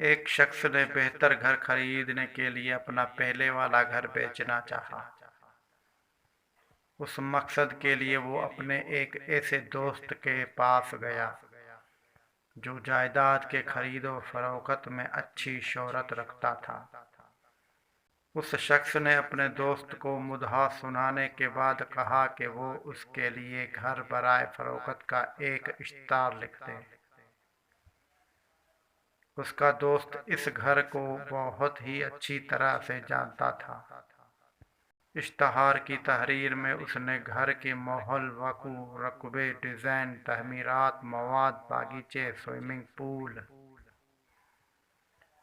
ایک شخص نے بہتر گھر خریدنے کے لیے اپنا پہلے والا گھر بیچنا چاہا۔ اس مقصد کے لیے وہ اپنے ایک ایسے دوست کے پاس گیا جو جائیداد کے خرید و فروخت میں اچھی شہرت رکھتا تھا۔ اس شخص نے اپنے دوست کو مدعا سنانے کے بعد کہا کہ وہ اس کے لیے گھر برائے فروخت کا ایک اشتہار لکھ دے۔ اس کا دوست اس گھر کو بہت ہی اچھی طرح سے جانتا تھا۔ اشتہار کی تحریر میں اس نے گھر کے ماحول، وقوع، رقبے، ڈیزائن، تعمیرات، مواد، باغیچے، سوئمنگ پول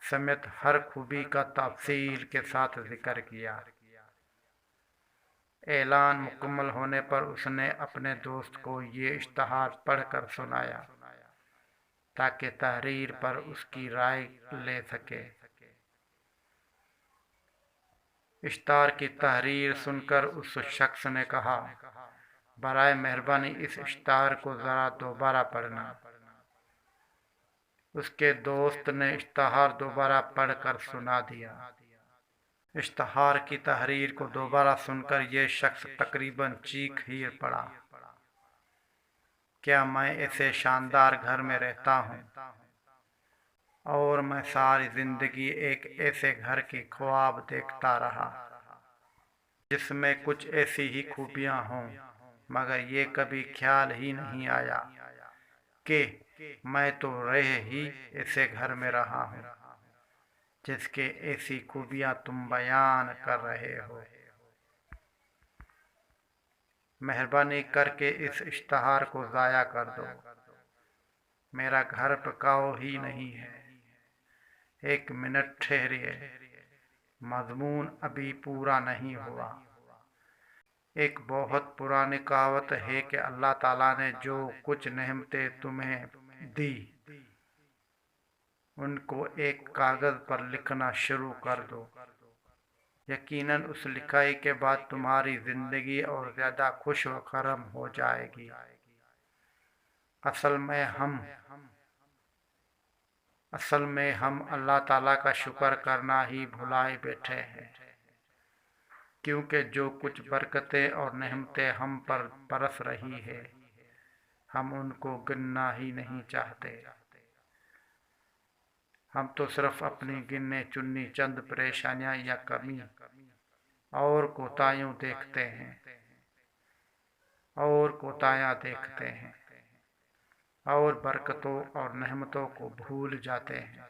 سمیت ہر خوبی کا تفصیل کے ساتھ ذکر کیا۔ اعلان مکمل ہونے پر اس نے اپنے دوست کو یہ اشتہار پڑھ کر سنایا تاکہ تحریر پر اس کی رائے لے سکے۔ اشتہار کی تحریر سن کر اس شخص نے کہا، برائے مہربانی اس اشتہار کو ذرا دوبارہ پڑھنا۔ اس کے دوست نے اشتہار دوبارہ پڑھ کر سنا دیا۔ اشتہار کی تحریر کو دوبارہ سن کر یہ شخص تقریباً چیخ ہی پڑا، کیا میں ایسے شاندار گھر میں رہتا ہوں اور میں ساری زندگی ایک ایسے گھر کی خواب دیکھتا رہا جس میں کچھ ایسی ہی خوبیاں ہوں، مگر یہ کبھی خیال ہی نہیں آیا کہ میں تو رہ ہی ایسے گھر میں رہا ہوں جس کے ایسی خوبیاں تم بیان کر رہے ہو۔ مہربانی کر کے اس اشتہار کو ضائع کر دو، میرا گھر پکاؤ ہی نہیں ہے۔ ایک منٹ ٹھہریے، مضمون ابھی پورا نہیں ہوا۔ ایک بہت پرانی کہاوت ہے کہ اللہ تعالیٰ نے جو کچھ نعمتیں تمہیں دی ان کو ایک کاغذ پر لکھنا شروع کر دو، یقیناً اس لکھائی کے بعد تمہاری زندگی اور زیادہ خوش و خرم ہو جائے گی۔ اصل میں ہم اللہ تعالیٰ کا شکر کرنا ہی بھلائے بیٹھے ہیں، کیونکہ جو کچھ برکتیں اور نعمتیں ہم پر برس رہی ہے ہم ان کو گننا ہی نہیں چاہتے۔ ہم تو صرف اپنی گننے چنی چند پریشانیاں یا کمی اور کوتاہیاں دیکھتے ہیں اور برکتوں اور نعمتوں کو بھول جاتے ہیں۔